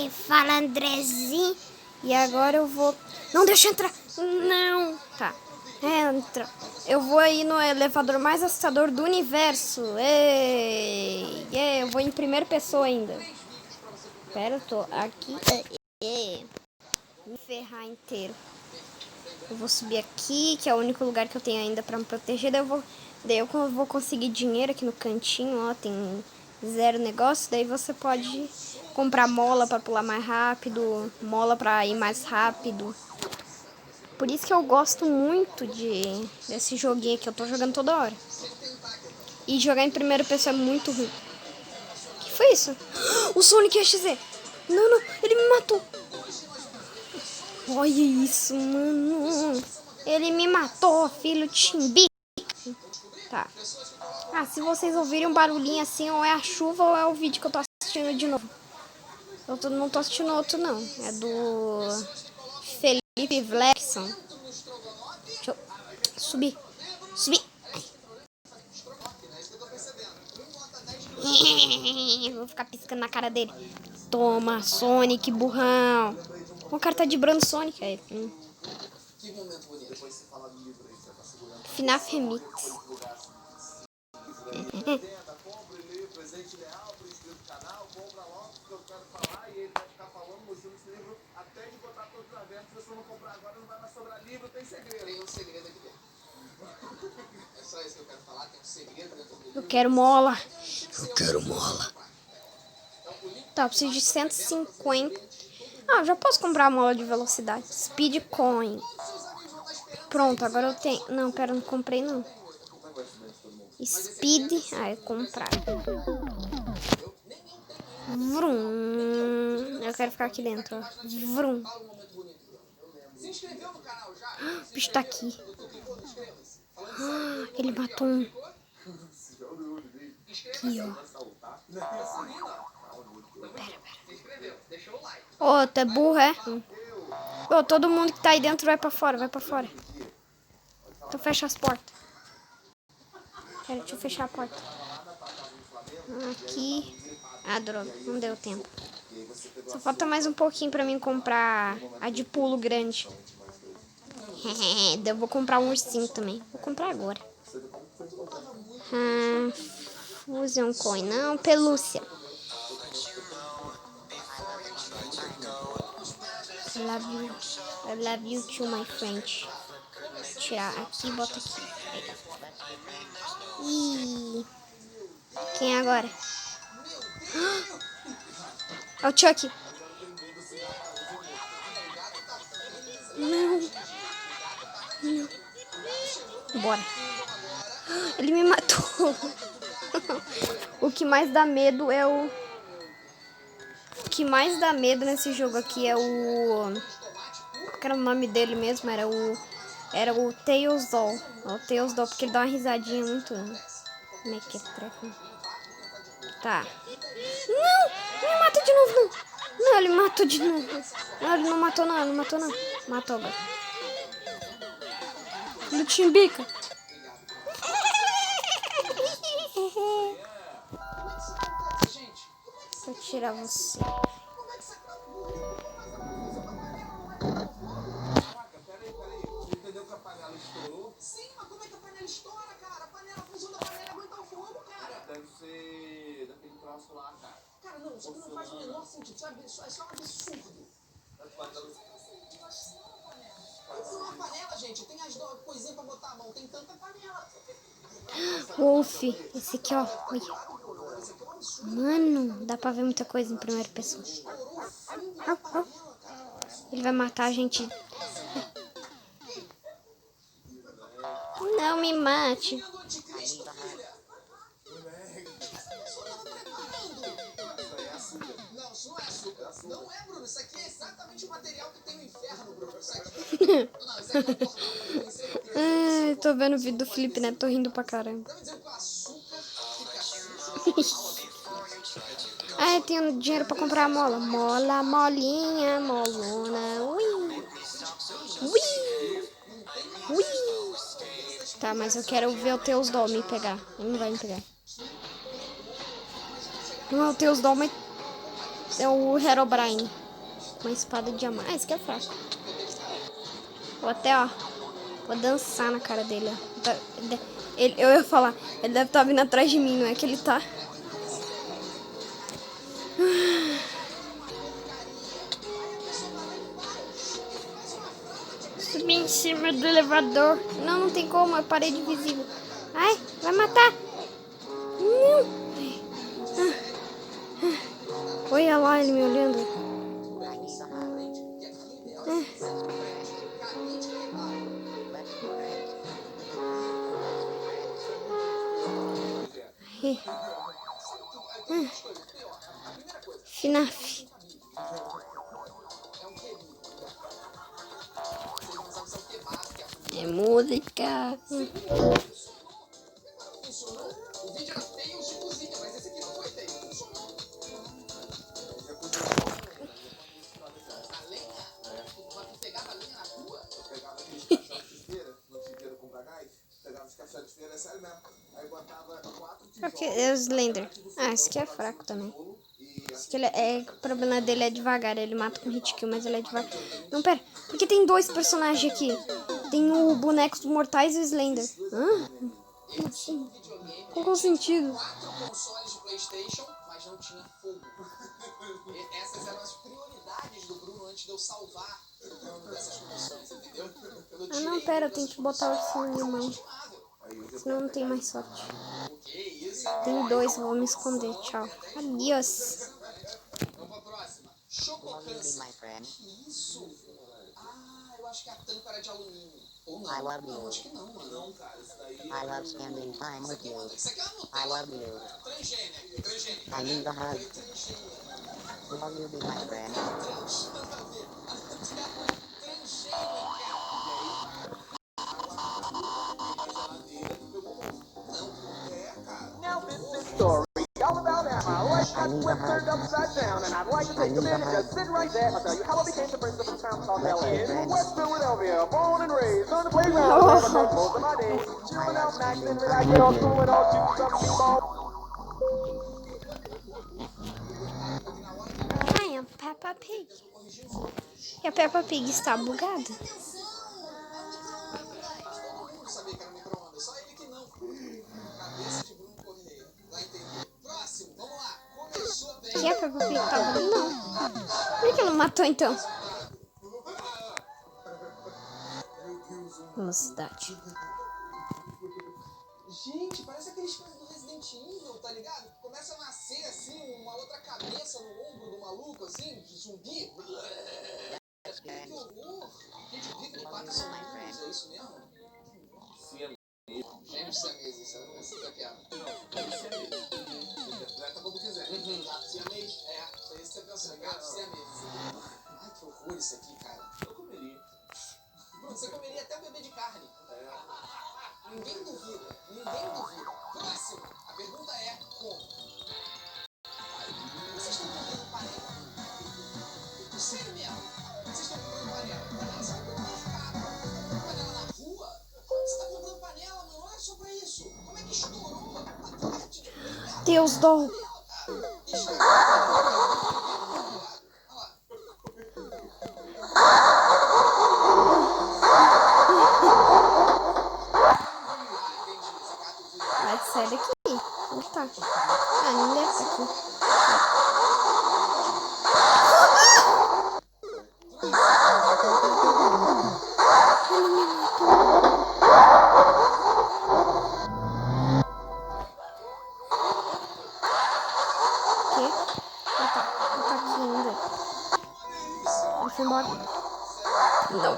quem fala Andrezinho. E agora eu vou... Não, deixa eu entrar. Não. Tá. Entra. Eu vou aí no elevador mais assustador do universo. Ei. Eu vou em primeira pessoa ainda. Pera, eu tô aqui. Me ferrar inteiro. Eu vou subir aqui, que é o único lugar que eu tenho ainda pra me proteger. Daí eu vou conseguir dinheiro aqui no cantinho, ó. Tem 0 negócio. Daí você pode comprar mola pra pular mais rápido, mola pra ir mais rápido. Por isso que eu gosto muito desse joguinho que eu tô jogando toda hora. E jogar em primeira pessoa é muito ruim. O que foi isso? O Sonic EXE! Não, ele me matou. Olha isso, mano. Ele me matou, filho de chimbica. Tá. Ah, se vocês ouvirem um barulhinho assim, ou é a chuva ou é o vídeo que eu tô assistindo de novo. Eu não tô assistindo outro, não. É do Felipe Vlexson. Deixa eu subir. Vou ficar piscando na cara dele. Toma, Sonic, burrão. O cara tá dibrando Sonic aí. FNAF Remix. Eu quero mola. Tá, eu preciso de 150. Ah, já posso comprar a mola de velocidade. Speed Coin. Pronto, agora eu tenho... Não, pera, não comprei não. Speed... Ah, é comprar. Vrum. Eu quero ficar aqui dentro, ó. Vrum. O bicho tá aqui. Ele matou um. Aqui, ó. Pera. Ô, tu é burro, é? Ô, todo mundo que tá aí dentro vai pra fora, Então fecha as portas. Pera, deixa eu fechar a porta. Aqui. Ah, droga, não deu tempo. Só falta mais um pouquinho pra mim comprar a de pulo grande. Eu vou comprar um ursinho também. Vou comprar agora. Fusion Coin, não, pelúcia. I love you too, my friend. Vou tirar aqui e bota aqui. Ih. Quem é agora? É o Chuck. Não. Bora. Ele me matou. O que mais dá medo é o... O que mais dá medo nesse jogo aqui é o... Qual era o nome dele mesmo? Era o Tails Doll. O Tails Doll, porque ele dá uma risadinha muito... Como é que é treco? Tá. Não! Me mata de novo, não! Não, ele matou de novo. Não, ele não matou, não. Matou agora. Do Timbica. Vou tirar você. Entendeu que a panela estourou? Sim, mas como é que a panela estoura, cara? A panela, a função da panela é aguentar o fogo, cara. Deve ser daquele troço lá, cara. Cara, não, isso aqui não faz o menor sentido. Isso é só um absurdo. Isso não é uma panela, gente. Tem as coisinhas pra botar a mão. Tem tanta panela. Wolf, esse aqui, ó. Oi. Mano, dá pra ver muita coisa em primeira pessoa. Ele vai matar a gente. Não me mate. Não, isso não é açúcar. Não é, Bruno. Isso aqui é exatamente o material que tem no inferno, Bruno. Isso aqui... Não, isso aqui é Ai, tô vendo o vídeo do Felipe Neto, tô rindo pra caramba. Ah, eu tenho dinheiro pra comprar a mola. Mola, molinha, molona. Ui. Tá, mas eu quero ver o Tails Doll me pegar. Ele não vai me pegar. Não é o Tails Doll, mas... é o Herobrine. Uma espada de diamante. Ah, esse aqui é fraco. Vou até, ó. Vou dançar na cara dele, ó. Eu ia falar, ele deve estar vindo atrás de mim, não é que ele tá. Subir em cima do elevador. Não, não tem como, é parede invisível. Ai, vai matar. Não. Olha lá ele me olhando. FNAF. É música. O vídeo era feio de cozinha, mas esse aqui não foi feio. Funcionou. A lenha? Tu pegava a lenha na rua? Eu pegava aqueles caixotes de feira, não tinha dinheiro pra comprar gás. Pegava os caixotes de feira, é sério mesmo. Aí botava 4 tijolos. Ok, é o Slender. Ah, esse aqui é fraco também. Esse aqui o problema dele é devagar, ele mata com hit kill, mas ele é devagar. Não, pera, porque tem dois personagens aqui. Tem o boneco dos mortais e o Slender. Hã? Qual que é o sentido? 4 consoles de PlayStation, mas não tinha fogo. Essas eram as prioridades do Bruno antes de eu salvar essas condições, entendeu? Ah, não, pera, eu tenho que botar o ursinho de mão. Senão não tem mais sorte. Tem dois, eu vou me esconder. Tchau. Adiós. Vamos pra próxima. Chococância. Que isso? Ah, eu acho que a tampa era de alumínio. Ou não? I love you. Não, acho que não, mano. Não, cara, isso daí... I love spending time with you. Isso aqui é uma I Nutella. love you. Transgênica. Transgênica. I need a hug. Transgênica. Love you, be my friend. Now this is story all about how my life got I need a flipped, hug. turned upside down, and I'd like to take a minute and just sit right there. I'll tell you how I became the prince of a town called Let's LA. be In friends. West Philadelphia, born and raised on the playground, where I spent most of my days. Chilling out, maxing, relaxing, all cool and all cute, some b-ball. Ai, a Peppa Pig. E a Peppa Pig está bugada. Todo mundo sabia que era micro-ondas, só ele que não. Cabeça de Bruno Correia. Vai entender. Próximo, vamos lá. Começou bem. Que a Peppa Pig tá bugada? Não. Por que ela matou então? Velocidade. Gente, parece aqueles caras do Resident Evil, tá ligado? Começa a nascer assim, uma outra cabeça no ombro do maluco, assim, de zumbi. Que horror! Gente, o Vitor Pato são gêmeos, é isso mesmo? Gêmeos siameses, essa daqui é. Interpreta como quiser. Gato siamês? É, foi isso que você pensou, gato siamês. Ai, que horror isso aqui, cara. Eu comeria. Bruno, você comeria até o bebê de carne. Ninguém duvida, ninguém duvida. Próximo, a pergunta é como? Vocês estão comprando panela? Sério mesmo? Vocês estão comprando panela? Panela, você comprou mais caro. Panela na rua? Você está comprando panela, mano? Olha só pra isso. Como é que estourou a parte de mercado? Deus dó. Vai sair daqui. Onde tá? Ah, não deve estar aqui. O quê? Ele tá aqui ainda. Ele foi embora. Não.